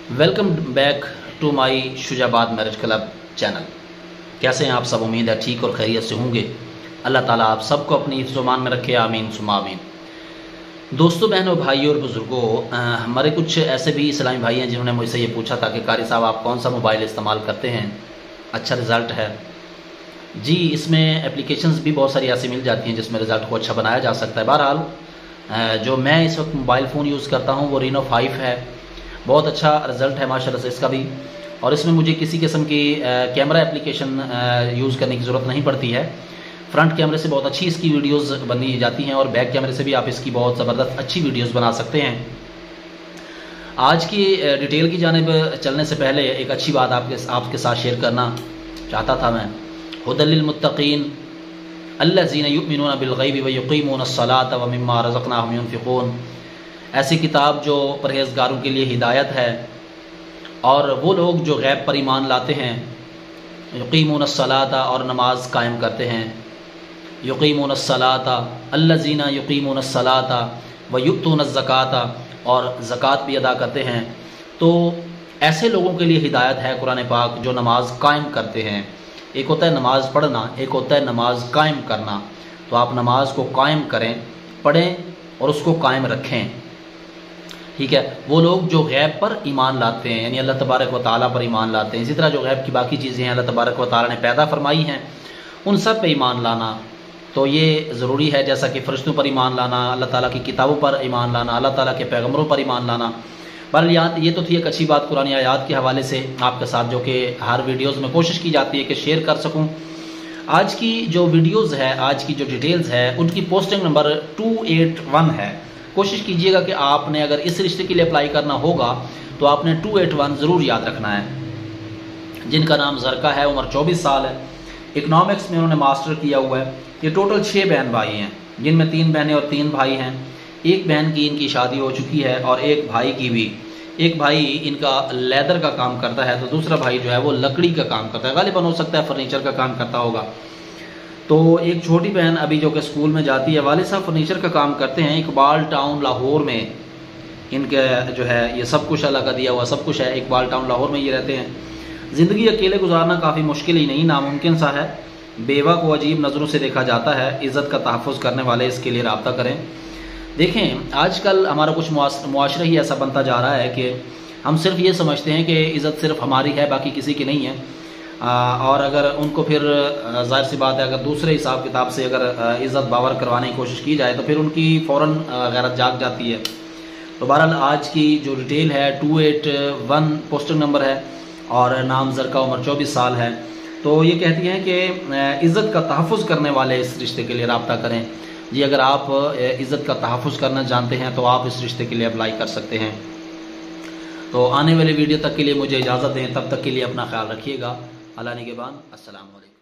Welcome back to my Shujabad marriage club channel. कैसे हैं आप सब? उम्मीद है ठीक और खैरियत से होंगे। अल्लाह ताला आप सबको अपनी हिफ्ज़-ओ-मान में रखे, आमीन सुम्मा आमीन। दोस्तों, बहनों, भाइयों और बुज़ुर्गों, हमारे कुछ ऐसे भी इस्लामी भाई हैं जिन्होंने मुझसे ये पूछा था कि कारी साहब आप कौन सा मोबाइल इस्तेमाल करते हैं, अच्छा रिज़ल्ट है? जी, इसमें एप्लीकेशंस भी बहुत सारी ऐसी मिल जाती हैं जिसमें रिज़ल्ट को अच्छा बनाया जा सकता है। बहरहाल जो मैं इस वक्त मोबाइल फ़ोन यूज़ करता हूँ वो Reno 5 है। बहुत अच्छा रिज़ल्ट है माशाल्लाह से इसका भी, और इसमें मुझे किसी किस्म की कैमरा एप्लीकेशन यूज़ करने की ज़रूरत नहीं पड़ती है। फ्रंट कैमरे से बहुत अच्छी इसकी वीडियोस बनी जाती हैं और बैक कैमरे से भी आप इसकी बहुत ज़बरदस्त अच्छी वीडियोस बना सकते हैं। आज की डिटेल की जानिब चलने से पहले एक अच्छी बात आपके साथ शेयर करना चाहता था मैं। हुदल लिल मुत्तकीन अल्लज़ीना युमिनूना बिल गैबि व युक़ीमूना अस्सलाता व मिम्मा रज़क़नाहुम युनफ़िक़ून। ऐसी किताब जो परहेज़गारों के लिए हिदायत है, और वो लोग जो गैब पर ईमान लाते हैं, युक़ीमूना अस्सलाता और नमाज कायम करते हैं, युक़ीमूना अस्सलाता अल्लज़ीना युक़ीमूना अस्सलाता व युअतूना ज़काता और ज़कात भी अदा करते हैं। तो ऐसे लोगों के लिए हिदायत है कुरान पाक जो नमाज कायम करते हैं। एक होता है नमाज पढ़ना, एक होता है नमाज कायम करना। तो आप नमाज को कायम करें, पढ़ें और उसको कायम रखें, ठीक है। वो लोग जो गैब पर ईमान लाते हैं, यानी अल्लाह तबारक व तआला पर ईमान लाते हैं। इसी तरह जो गैब की बाकी चीज़ें हैं अल्लाह तबारक व तआला ने पैदा फरमाई हैं, उन सब पे ईमान लाना तो ये ज़रूरी है। जैसा कि फ़रिश्तों पर ईमान लाना, अल्लाह ताला की किताबों पर ईमान लाना, अल्लाह ताला के पैगम्बरों पर ईमान लाना। बहरहाल ये तो थी एक अच्छी बात कुरानी आयात के हवाले से आपके साथ, जो कि हर वीडियोज़ में कोशिश की जाती है कि शेयर कर सकूँ। आज की जो वीडियोज़ है, आज की जो डिटेल्स है, उनकी पोस्टिंग नंबर 281 है। कोशिश कीजिएगा कि आपने अगर इस रिश्ते के लिए अप्लाई करना होगा तो आपने 281 ज़रूर याद रखना है। जिनका नाम ज़रका है, उम्र 24 साल है, इकनॉमिक्स में उन्होंने मास्टर किया हुआ है। ये टोटल 6 बहन भाई हैं, जिनमें 3 बहनें और 3 भाई हैं। एक बहन की इनकी शादी हो चुकी है और एक भाई की भी। एक भाई इनका लेदर का काम करता है, तो दूसरा भाई जो है वो लकड़ी का काम करता है, गालिबन हो सकता है फर्नीचर का काम करता होगा। तो एक छोटी बहन अभी जो कि स्कूल में जाती है, वालिद साहब फर्नीचर का काम करते हैं इकबाल टाउन लाहौर में। इनके जो है ये सब कुछ अल्लाह का दिया हुआ सब कुछ है। इकबाल टाउन लाहौर में ये रहते हैं। ज़िंदगी अकेले गुजारना काफ़ी मुश्किल ही नहीं, नामुमकिन सा है। बेवा को अजीब नज़रों से देखा जाता है, इज़्ज़त का तहफ़्फ़ुज़ करने वाले इसके लिए रब्ता करें। देखें, आजकल हमारा कुछ मुआशरा ही ऐसा बनता जा रहा है कि हम सिर्फ ये समझते हैं कि इज़्ज़त सिर्फ हमारी है, बाकी किसी की नहीं है। और अगर उनको फिर ज़ाहिर सी बात है, अगर दूसरे हिसाब किताब से अगर इज़्ज़त बावर करवाने की कोशिश की जाए तो फिर उनकी फ़ौरन गैरत जाग जाती है। तो बहरहाल आज की जो डिटेल है 281 पोस्टिंग नंबर है और नाम ज़रका, उम्र 24 साल है। तो ये कहती हैं कि इज़्ज़त का तहफ़्फ़ुज़ करने वाले इस रिश्ते के लिए रब्ता करें। जी, अगर आप इज़्ज़त का तहफ़्फ़ुज़ करना जानते हैं तो आप इस रिश्ते के लिए अप्लाई कर सकते हैं। तो आने वाले वीडियो तक के लिए मुझे इजाज़त दें, तब तक के लिए अपना ख्याल रखिएगा। अल्लाह निगहबान। अस्सलाम वालेकुम।